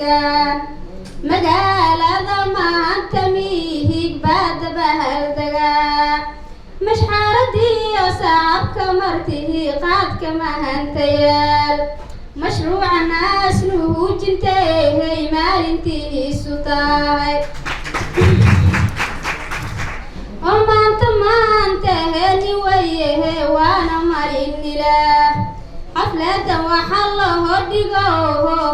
degaan magaalada maanta miihig baad bahaldagaa mashxaaradii saabka martii qaadka mahantayaal mashruuca naas nuujintay maalintiisu tahay oo maanta heli wayehe waana marinilaa xafladan waxaa loo dhigo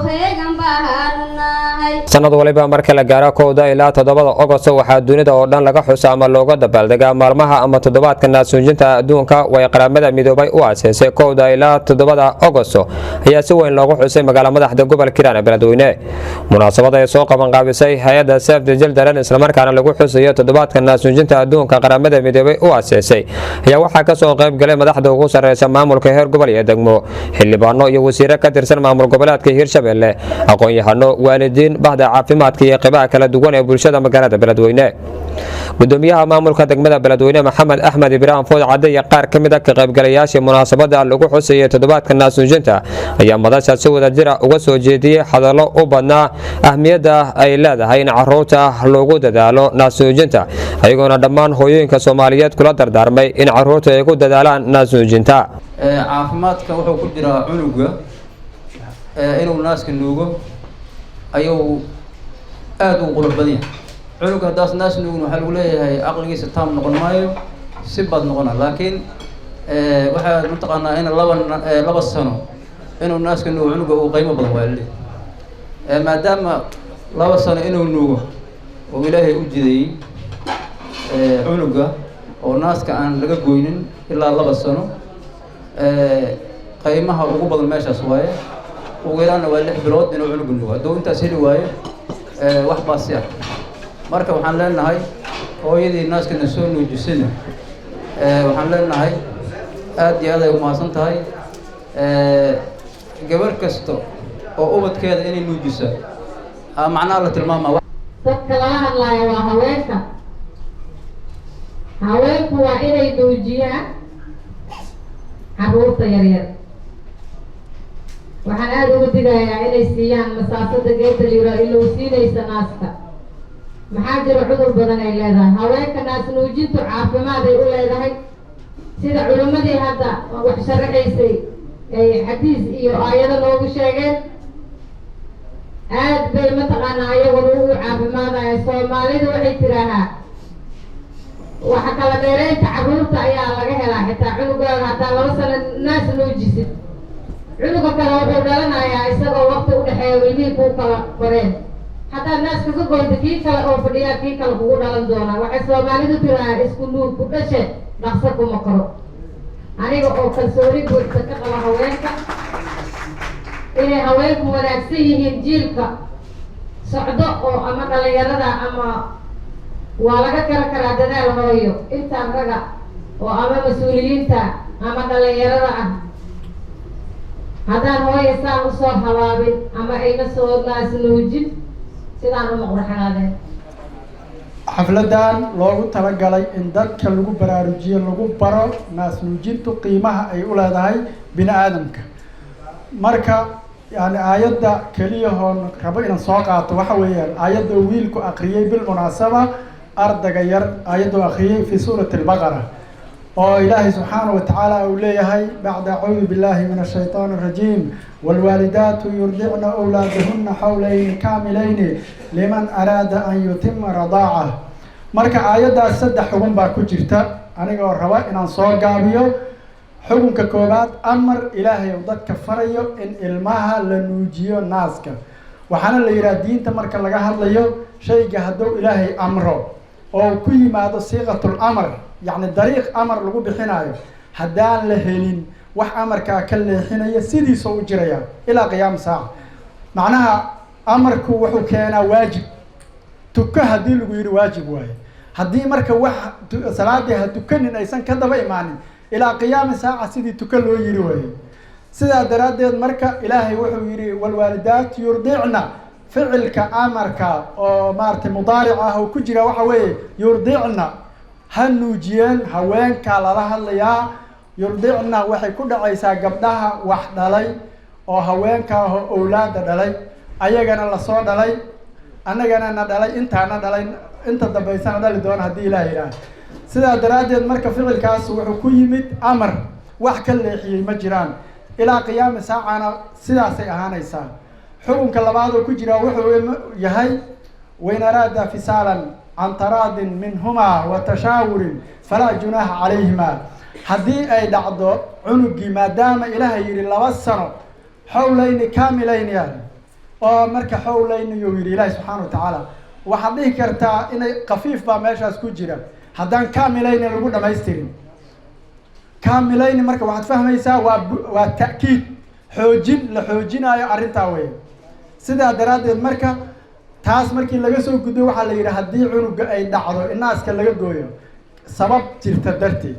heegan baanu nahay sanad waliba marka la gaaro 1 ilaa 7 Agost waxaa dunida oo dhan laga xusaa ama looga dabaaldegaa maalmaha ama toddobaadka naasuujinta adduunka way qaramada midoobay u aasaasay 1 ilaa 7 Agost ayaa si weyn loogu xusay magaalada madaxda gobolka Hiiraan ee Beledweyne munaasabada ay soo qaban qaabisay hay'adda Save the Children isla markaana lagu xusayo toddobaadka naasuujinta adduunka qaramada midoobay u aasaasay ayaa waxaa ka soo qayb galay madaxda ugu sareysa maamulka heer gobol iyo degmo xildhibaano iyo wasiiro ka tirsan maamul goboleedka Hiirshabelle aqoon-yahano waalidiin bahda caafimaadka iyo qaybaha kala duwan ee bulshada magaalada Beledweyne gudoomiyaha maamulka degmada Beledweyne Maxamed Axmed Ibraahim Food Cadde iyo qaar ka mid ah ka qaybgalayaasha munaasabada lagu xusay toddobaadka naasuujinta ayaa madasha si wada jir ah uga soo jeediyay hadallo u badnaa ahmiyadda ay leedahay in carruurta loogu dadaalo naasuujinta ayagoona dhammaan hooyooyinka Soomaaliyeed kula dardaarmay in carruurta ay ku dadaalaan naasuujinta caafimaadka wuxuu ku jiraa cunuga inuu naaska nuugo ayuu aad u qulub badan yahay cunuga hadaas naas nuugin waxaa lagu leeyahay aqligiisa taam noqon maayo si bad noqona laakiin waxaa mataqaanaa in laba sano inuu naaska nuugo cunuga uu qiimo badan waa leeyahay maadaama 2 sano inuu nuugo oo ilaahay u jideeyey cunuga oo naaska aan laga goynin ilaa 2 sano qiimaha ugu badan meeshaas waaye ugu yaraana waa 6 bilood inuu cunuga nuugo hadduu intaas heli waayo wax baasi ah marka waxaan leenahay hooyadii naaskana soo nuujisana waxaan leenahay aad iyo aad ay u mahadsan tahay gabar kasta oo ubadkeeda inay nuujisa macnaha la tilmaamaa dadka laga hadlayo waa haweenka haweenku waa inay nuujiyaan carruurta yaryar waxaan aada ugu digayaa inay siiyaan masaafada geedda liiro illow siinaysa naaska maxaa jira cudur badan ay leedahay haweenka naas nuujintu caafimaad ay u leedahay sida culimmadii hadda wax sharaxaysay ay xadiis iyo aayado noogu sheegeen aad bay mataqaanaa ayaguna ugu caafimaadaya Soomaalidu waxay tiraahaa waxa kala dheeraynta carruurta ayaa laga helaa xitaa cunugaaga hadaa 2 sano naas nuujisid cunuga kale wuxuu dhalanayaa isagoo waqti u dhexeeya ilmihii kuu kala koreen hadaa naaska ka goynta kii kale oo fadhiyaa kii kale kugu dhalan doonaa waxay Soomaalidu tirahaa isku nuug ku dhashe dhaqso kuma koro aniga oo kalsooni buuxda ka qaba haweenka inay haweenku wanaagsan yihiin jiilka socdo oo ama dhalinyarada ama waa laga karaa dadaal hooyo intaan raga oo ama mas-uuliyiinta ama dhalinyarada ah haddaan hooyo saan usoo habaabin ama ayna soo naas nuujin sidaan u maqraxaadeen xafladan loogu talagalay in dadka lagu baraarujiyo lagu baro naas nuujintu qiimaha ay u leedahay bini aadamka marka yani aayadda kaliya oo rabo inaan soo qaato waxa weeyaan aayadda wiilku aqriyay bil munaasaba ardayga yar aayadda aqriyay fi suurati al-baqara oo ilaahay subhanahu wa ta'ala uu leeyahay ba'da a'uudu billahi minash shaytaanir rajiim wal walidaatu yurdi'na awlaadahunna hawlayn kaamilayn liman araada an yutimma radaa'a marka aayaddaas 3 xugun baa ku jirta aniga oo raba inaan soo gaabiyo xukunka koobaad amar ilaahay oo dadka farayo in ilmaha la nuujiyo naaska waxaana la yiraahdaa diinta marka laga hadlayo shayga hadduu ilaahay amro oo ku yimaado siiqatul amr يعني طريق أمر لغو بحنايو هدان لهلين وح أمر كالليحينية سيدي سو جريا إلى قيام ساعة معناها أمركو وحو كان واجب تكا هدي لغو يري واجب واي هدي مركا وح صلاة هدوكن إنسان كذا بإيماني إلى قيام ساعة سيدي تكا لو يري واي سيدا درادين مركا إلهي وحو يري والوالدات يرضعنا فعل كأمرك أو مارت مضارعه وكجرا وحوي يرضعنا هنوجيان هوين كالله الليا يرضعنا وحي كل عيسى قبلها وحدلي أو هوين كاه أولاد دلي ayagana lasoo dhalay annagana na dhalay intaana dhalay inta dambaysana dhali doona haddii ilaah yidhaah sidaa daraaddeed marka ficilkaas wuxuu ku yimid amar wax ka leexiyey ma jiraan ilaa qiyaami saacana sidaasay ahaanaysaa xukunka labaad oo ku jira wuxuu yahay wain araada fisaalan can taraadin minhumaa wa tashaawurin falaa junaaha calayhima haddii ay dhacdo cunugii maadaama ilaahay yidhi 2 sano xawlayni kaamilayni yani oo marka xawlayni yuu yidhi ilaahi subxaana watacaala waxaad dhihi kartaa inay kafiif baa meeshaas ku jira haddaan kaamilayni lagu dhamaystirin kaamilayni marka waxaad fahmaysaa waa ta'kiid xoojin la xoojinaayo arrintaa weeye sidaa daraaddeed marka taas markii laga soo gudbo waxaa la yidhi haddii cunuga ay dhacdo inaaska laga gooyo sabab jirta darteed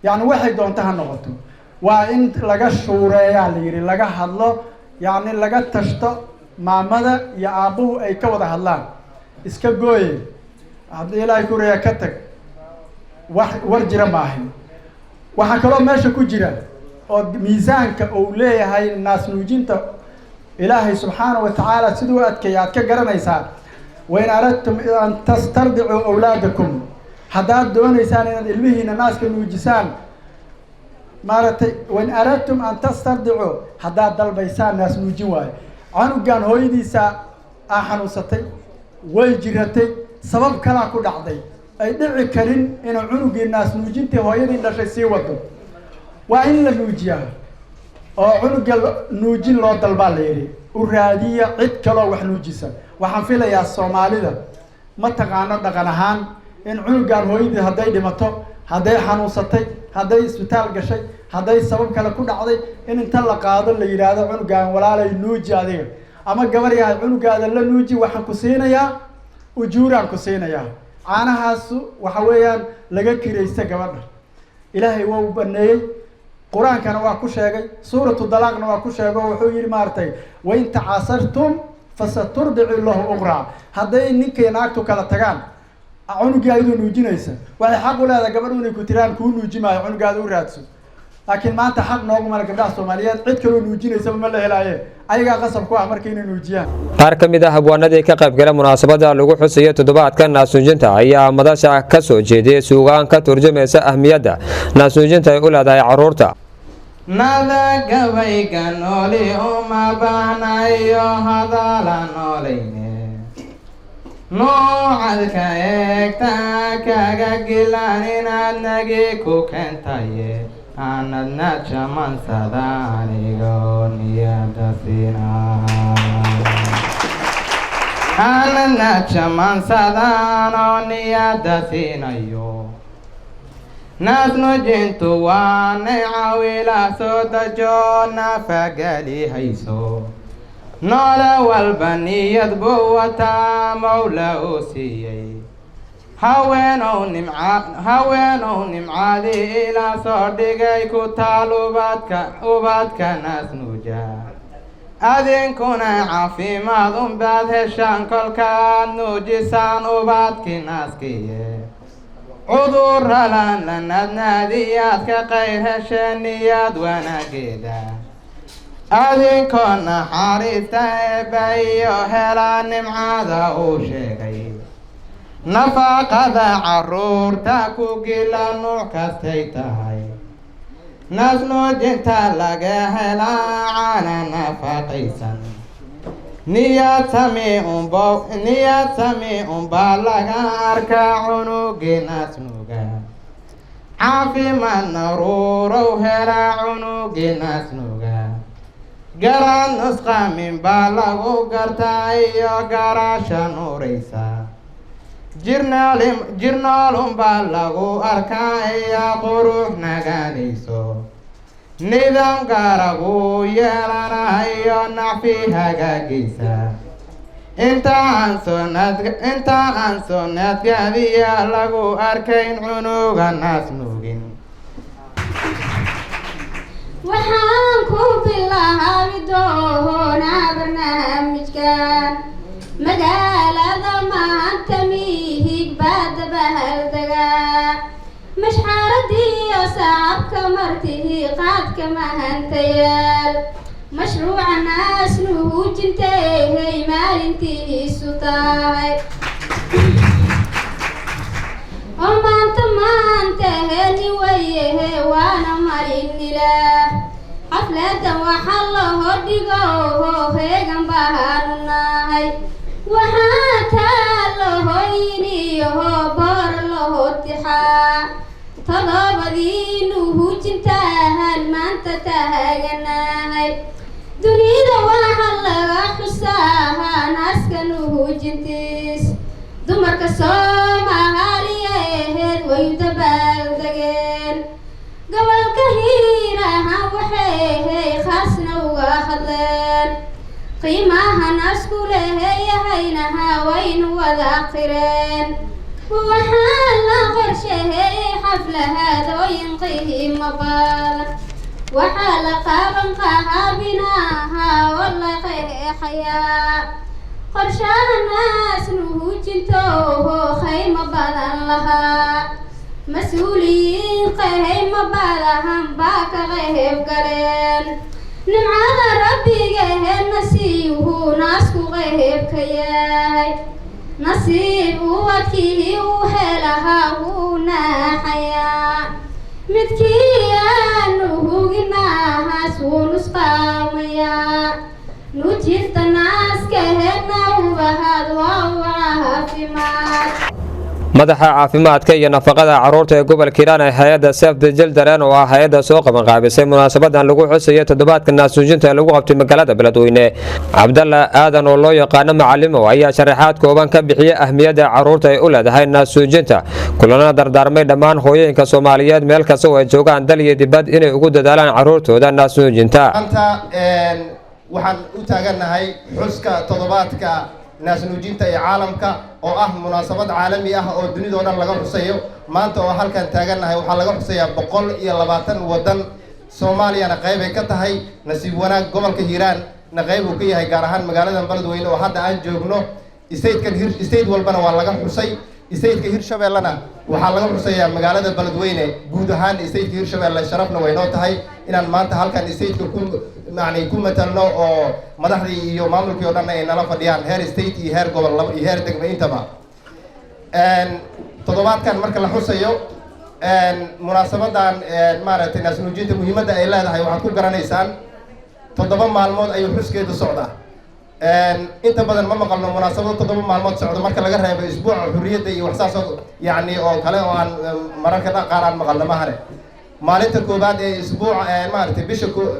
yacni waxay doonta ha noqoto waa in laga shuureeyaa la yidhi laga hadlo yacni laga tashto maamada iyo aabbuhu ay ka wada hadlaan iska gooye haddii ilaahay ku reeya ka tag wax war jira maahin waxaa kaloo meesha ku jira oo miisaanka uu leeyahay naas nuujinta ilaahay subxaana wa tacaala siduu adkeeya aad ka garanaysaa wain aradtum an tastardicuu awlaadakum haddaad doonaysaan inaad ilmihiina naaska nuujisaan maaragtay wain aradtum an tastardicuu haddaad dalbaysaan naas nuujin waayo canugan hooyadiisa aa xanuunsatay way jiratay sabab kalaa ku dhacday ay dhici karin inuu cunugii naas nuujintii hooyadii dhashay sii wado waa in la nuujiyaa oo cunuga nuujin loo dalbaa la yidhi u raadiya cid kaloo wax nuujisa waxaan filayaa soomaalida ma taqaano dhaqan ahaan in cunugan hooyadii hadday dhimato hadday xanuunsatay hadday isbitaal gashay hadday sabab kale ku dhacday in inta la qaado la yidhaahdo cunugan walaalay nuuji adiga ama gabar yahay cunugaada la nuuji waxaan ku siinayaa ujuuraan ku siinayaa caanahaasu waxa weeyaan laga kiraysta gabadha ilaahay waa u baneeyey qur-aankana waa ku sheegay suuratu dalaaqna waa ku sheego wuxuu yidhi maaragtay wain tacaasartum fasaturdicu lahu uqraa hadday ninkay naagtu kala tagaan cunugii ayadoo nuujinaysa waxay xaq u leedahay gabadhu inay ku tiraan kuu nuuji maayo cunugaada u raadso laakiin maanta xaq noogu mala gabdhaha soomaaliyeed cid kaloo nuujinaysaba ma la helaaye ayagaa qasab ku ah marka inay nuujiyaan qaar ka mid ah habwaanadii ka qayb gala munaasabada lagu xusayo toddobaadka naasnuujinta ayaa madasha ka soo jeediyay suugaan ka turjumaysa ahmiyadda naasnuujinta ay u leedahay carruurta nada gabayga nooli uma baahnayo hadala noolayne noocadka eegta kaga gilan inaad nagi ku keentaye aanadna jamansada anigoo niyada aanadna jamansadaan oo niyada siinayo naasnuujintu waa neecawila soo dajo nafageli hayso noole walba niyad buu wataa mawla uu siiyey haweenow nimcaadii ilaa soo dhigay ku taal ubadka naasnuuja adinkuna caafimaad unbaad heshaan kolkaad nuujisaan ubadkii naaskiye cudurralan lanadnaadiyaad ka qayr hesheen niyad wanaageeda adinkoo naxariista eebba iyo helaa nimcada uu sheegay nafaqada carruurta ku gila nuuc kastay tahay naasnuujinta laga helaa caana nafaqaysan niyad sami unbaa laga arkaa cunugii naasnuuga caafimaad naruurow helaa cunugii naasnuuga garad nusqamin baa lagu gartaa iyo garaasha nuuraysa jirnoolunbaa lagu arkaa iyo qurux nagaanayso nidaam gaaragu yeelanayo nacfi hagaagaysa inta aan soonadgadiya lagu arkayn cunuga naasnuugin waxaan ku bilaabi doonaa barnaamijkan magaalada maanta miihig baada bahaldagaa mashxaaradii iyo saabka martihii qaadka mahantayaal مشروع الناس نوجنتي مالنتي سطاي وما انتهني ويه وانا مريني له حفلة وحله دقوه هيغن بهرناي وحاتا له ينيه بار له اتحا طلبدي نوجنتهن ما انت تهجناي دنيا وحلها حساها ناس كانوا جنتيس دمرك Soomaaliya way dabaaldegeen gobolka hiiraha waxay khaasna uga hadleen qiimaha naasku leeyahayna waynu wada qireen waxaa la qorsheeyay xafladooyin qiimo badan waxaa la qaban qaabinaha walla qeexayaa qorshaha naas nuujintooho khayma badan lahaa mas-uuliyiin qayma badahan baa ka qayb galeen nimcada rabbigeena siiyuhu naasku qayb ka yahay nasiib uwadkii uu helahaa wuu naaxayaa midkii aanu huginahaas wuu nusqaamayaa nuujinta naaska heedna ubahad waa u caafimaad madaxa caafimaadka iyo nafaqada caruurta ee gobolka Hiiraan ee hay'adda Save the Children oo ah hay'adda soo qaban qaabisay munaasabadan lagu xusayo toddobaadka naasuujinta ee lagu qabtay magaalada Beledweyne Cabdalla Aadan oo loo yaqaan macallimo ayaa sharaxaad kooban ka bixiyay ahmiyadda caruurta ay u leedahay naasuujinta kulana dardaarmay dhammaan hooyooyinka Soomaaliyeed meel kasta oo ay joogaan dal iyo dibad inay ugu dadaalaan caruurtooda naasuujinta waxaan u taaganahay xuska toddobaadka naasnuujinta ee caalamka oo ah munaasabad caalami ah oo dunida oo dhan laga xusayo maanta oo halkan taaganahay waxaa laga xusayaa 120 wadan Soomaaliyana qayb ay ka tahay nasiib wanaag gobolka Hiiraan na qayb uu ka yahay gaar ahaan magaalada Beledweyne oo hadda aan joogno state walbana waa laga xusay stateka Hirshabeellana waxaa laga xusayaa magaalada Beledweyne guud ahaan stateka Hirshabeelle sharafna way noo tahay inaan maanta halkan stateka ku matalno oo madaxdii iyo maamulkii oo dhan ay nala fadhiyaan heer state iyo heer gobol iyo heer degmo intaba toddobaadkan marka la xusayo munaasabadan maaragtay naasnuujinta muhiimadda ay leedahay waxaad ku garanaysaan 7 maalmood ayuu xuskeedu socdaa inta badan ma maqalno munaasabado 7 maalmood socdo marka laga reebo isbuuca xurriyadda iyo waxsaas yani oo kale oo aan mararka qaar aan maqalno mahane maalinta koobaad ee isbuuca maaragtay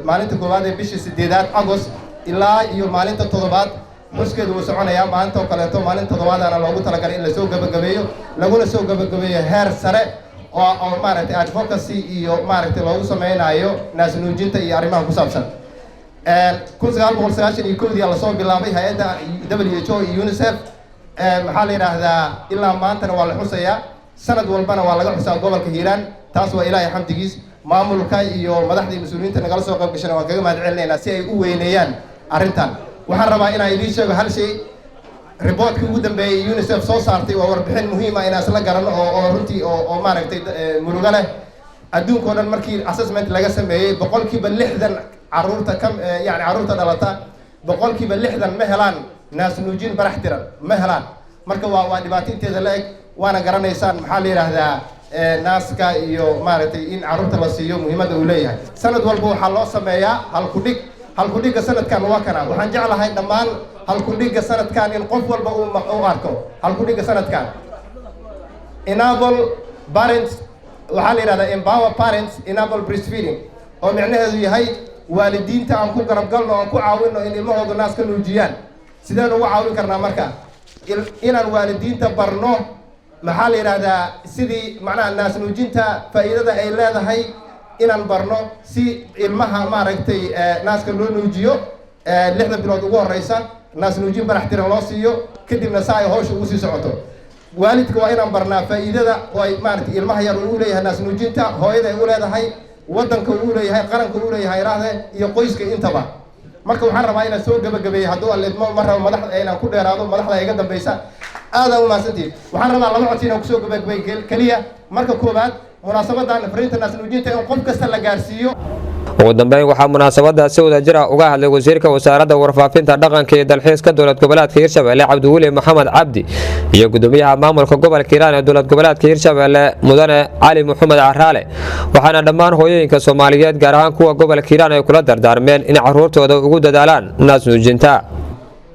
maalinta koobaad ee bisha 8 August ilaa iyo maalinta 7aad xuskeedu wuu soconayaa maalinta oo kaleeto maalinta 7aadana loogu talagalay in la soo gabagabeeyo laguna soo gabagabeeyo heer sare oo maaragtay advocacy iyo maaragtay loogu sameynayo naasnuujinta iyo arrimaha ku saabsan 1991 la soo bilaabay hay'adda WHO iyo UNICEF maxaa la yiraahdaa ilaa maantana waa la xusayaa sanad walbana waa laga xusaa gobolka Hiiraan taas waa ilaahay xamdigiis maamulka iyo madaxdii mas'uuliyiinta nagala soo qayb gashay waan kaga mahadcelinaynaa si ay u weyneeyaan arrintan waxaan rabaa inaan idiin sheego hal shay reportkii ugu dambeeyay UNICEF soo saartay waa warbixin muhiim ah inaan isla garanno oo runtii oo maaragtay murugo leh adduunka oo dhan markii assessment laga sameeyay 60% caruurta yani caruurta dhalata 60% ma helaan naasnuujin barax tiran ma helaan marka waa dhibaato inteeda la eg waana garanaysaan maxaa la yiraahdaa naaska iyo maaragtay in caruurta la siiyo muhiimadda uu leeyahay sanad walba waxaa loo sameeyaa halkudhigga sanadkan waa kana waxaan jeclahay dhammaan halkudhigga sanadkan in qof walba uu arko halkudhigga sanadkan enable parents waxaa la yidhahdaa empower parents enable breastfeeding oo micnaheedu yahay waalidiinta aan ku garab galno aan ku caawinno in ilmahooda naas ka nuujiyaan sideen ugu caawin karnaa marka inaan waalidiinta barno maxaa la yiraahdaa sidii macnaha naas nuujinta faa'iidada ay leedahay inaan barno si ilmaha maaragtay naaska loo nuujiyo 6 bilood ugu horeysa naas nuujin barax tiran loo siiyo kadibna saa ay hawsha ugu sii socoto waalidka waa inaan barnaa faa'iidada oo ay maaragtay ilmaha yar uu leeyahay naas nuujinta hooyada ay u leedahay wadanka uu leeyahay qaranka uu leeyahay raahde iyo qoyska intaba marka waxaan rabaa inaan soo gabagabeeyo hadduu aleedmo ma rabo madaxda inaan ku dheeraado madaxda iga dambaysa aada u mahadsantihiin waxaan rabaa laba codsi inaan kusoo gabagabeeyo keliya marka koowaad munaasabadan fariinta naasnuujinta in qof kasta la gaarsiiyo ugu dambeyn waxaa munaasabada si wadajir ah uga hadlay wasiirka wasaaradda warfaafinta dhaqanka iyo dalxiiska dowlad goboleedka Hirshabelle Cabdiweli Maxamed Cabdi iyo gudoomiyaha maamulka gobolka Hiiraan ee dowlad goboleedka Hirshabelle Mudane Cali Maxamed Caraale waxaana dhammaan hooyooyinka Soomaaliyeed gaar ahaan kuwa gobolka Hiiraan ay kula dardaarmeen in caruurtooda ugu dadaalaan naas nuujinta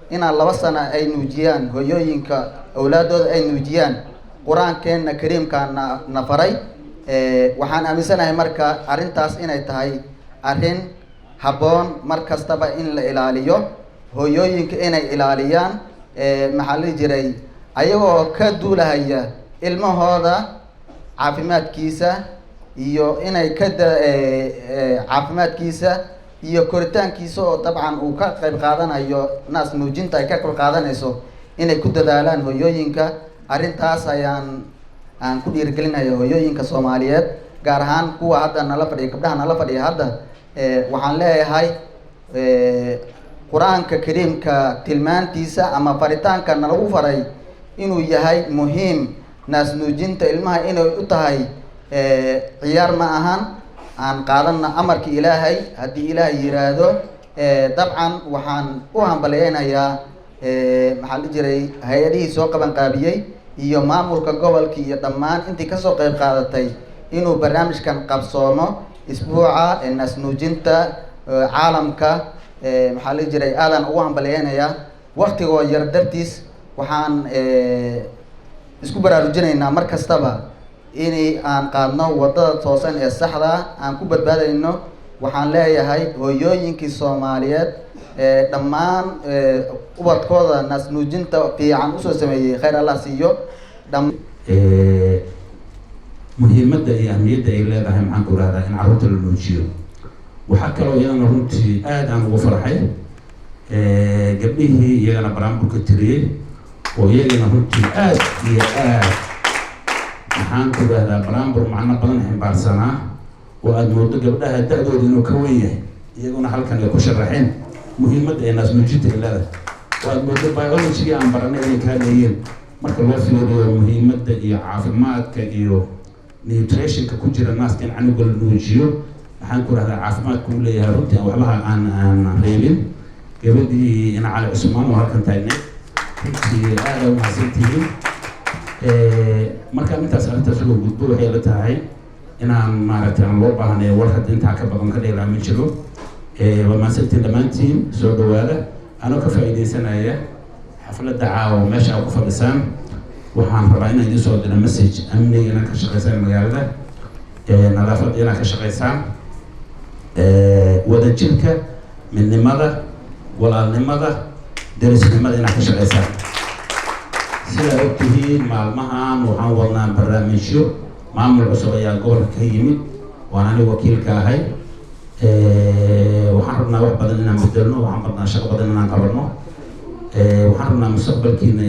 inaan 2 sano ay nuujiyaan hooyooyinka awlaadooda ay nuujiyaan quraankeena kariimkaana na faray waxaan aaminsanahay marka arintaas inay tahay arin haboon mar kastaba in la ilaaliyo hooyooyinka inay ilaaliyaan maxaa la jiray ayagoo ka duulahaya ilmahooda caafimaadkiisa iyo inay ka caafimaadkiisa iyo koritaankiisa oo dabcan uu ka qayb qaadanayo naas nuujinta ay ka qayb qaadanayso inay ku dadaalaan hooyooyinka arintaas ayaan ku dhiirigelinayo hooyooyinka Soomaaliyeed gaar ahaan kuwa hadda nala fadhiya gabdhaha nala fadhiya hadda waxaan leeyahay quraanka kariimka tilmaantiisa ama faritaanka lagu faray inuu yahay muhiim naas nuujinta ilmaha inay u tahay ciyaar ma ahan aan qaadana amarka Ilaahay hadii Ilaahay yiraahdo dabcan waxaan u hambaleynayaa maxaa la jiray hay'adihii soo qaban qaabiyay iyo maamulka gobolka iyo dhammaan intii ka soo qayb qaadatay inuu barnaamijkan qabsoomo isbuuca naas nuujinta caalamka maxaa la jiray aadan ugu hambaleynayaa waqtigoo yar dartiis waxaan isku baraarujinaynaa mar kastaba inay aan qaadno wadada toosan ee saxda aan ku badbaadayno waxaan leeyahay hooyooyinkii Soomaaliyeed dhammaan ubadkooda naas nuujinta fiican u soo sameeyay khayr Allah siiyo muhiimadda iyo ahmiyadda ay leedahay maxaan ku raahdaa in carruurta la nuujiyo waxa kale oo iyana runtii aad aan ugu farxay gabdhihii iyagana baraamburka tiriyay oo iyagana runtii aad iyo aad maxaan ku raahdaa baraambur macno badan ximbaarsanaa oo aad moodo gabdhaha da'dooda inuu ka weyn yahay iyaguna halkan ay ku sharaxeen muhiimadda ay naas nuujinta leedahay oo aad moodo biology aan baranay inay ka leeyeen marka loo fiiriyo muhiimadda iyo caafimaadka iyo nutritionka ku jira naaska in canuga la nuujiyo waxaan ku raahdaa caafimaadku uu leeyahay runtii waxba aan reebin gabadhii ina Cali Cusmaan oo halkan taagnay runtii aad u mahadsantihiin marka intaas arintaas ugu gudbo waxay la tahay inaan maaragtay aan loo baahnay war hadda intaa ka badan ka dheelaa ma jiro waa mahadsantiin dhammaantiin soo dhawaada anoo ka faa'iidaysanaya xafladda caawa meesha aad ku fadhisaan waxaan rabaa inaan idin soo diro message amniga inaan ka shaqaysaan magaalada nadaafadda inaan ka shaqaysaan wadajirka midnimada walaalnimada derisnimada inaan ka shaqaysaan sida ogtihiin maalmahan waxaan wadnaa barnaamijyo maamul cusub ayaa gobolka ka yimid waan aniga wakiilka ahay waxaan rabnaa wax badan inaan bedelno waxaan rabnaa shaqo badan inaan qabanno waxaan rabnaa mustaqbalkiina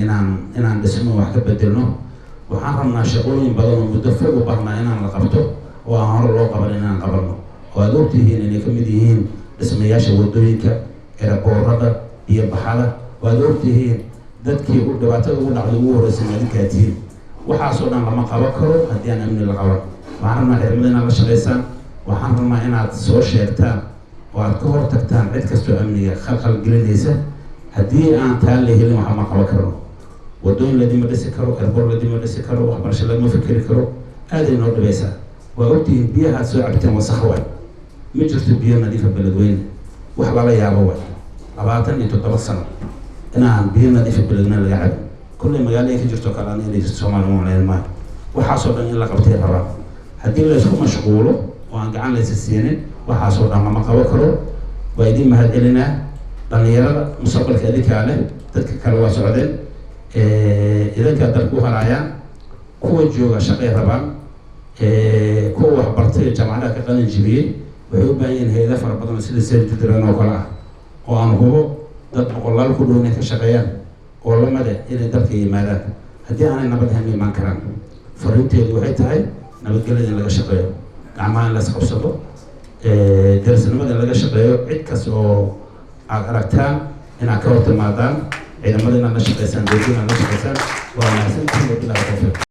inaan dhisno wax ka bedelno waxaan rabnaa shaqooyin badan oo muddo fog u baahnaa inaan la qabto oo aan hore loo qaban inaan qabanno oo aad ogtihiin inay ka mid yihiin dhismayaasha wadooyinka eraboorada iyo baxada oo aad ogtihiin dadkii dhibaatada ugu dhacday ugu horreysay adinkaa tihiin waxaasoo dhan lama qaban karo haddii aan amni la qaban waxaan rabnaa ciidamada inaad la shaqaysaan waxaan rabnaa inaad soo sheegtaan oo aad ka hor tagtaan cid kastoo amniga khalkhal gelinaysa haddii aan taa la helin waxa ma qaban karno wadooyin ladima dhisi karo erboor ladima dhisi karo waxbarasho lagama fikeri karo aaday noo dhibaysaa waa ogtihiin biyahaad soo cabitaan wasakh waay ma jirto biyo nadiifa beledweyne wax lala yaabo waay 27 sano inaan biyo nadiifa beledweyne laga cabin kulley magaalada ka jirto kale aan inay Soomaaliya ma leeyahay maayo waxaasoo dhan in la qabtay rabaa haddii la isku mashquulo oo aan gacan la siinin waxaasoo dhan lama qaban karo waa idin mahadcelinaa dhalinyarada mustaqbalka adinkaa leh dadka kale waa socdeen idinkaa dalku u harayaan kuwa jooga shaqay rabaan kuwa waxbartay jaamacadaha ka qalin jibiyey waxay u baahan yihiin hay'ado fara badan sida Seydiran oo kale ah oo aan hubo dad boqolaal ku dhow inay ka shaqeeyaan oo lamada inay dalka yimaadaan haddii aanay nabad ahayn imaan karaan fariinteedu waxay tahay nabadgelyada in laga shaqeeyo gacmaha in la isqabsado derisnimada in laga shaqeeyo cid kas oo aad aragtaan inaad ka hor timaadaan ciidamada inaad la shaqaysaan dowladda inaad la shaqaysaan waa mahadsantihiin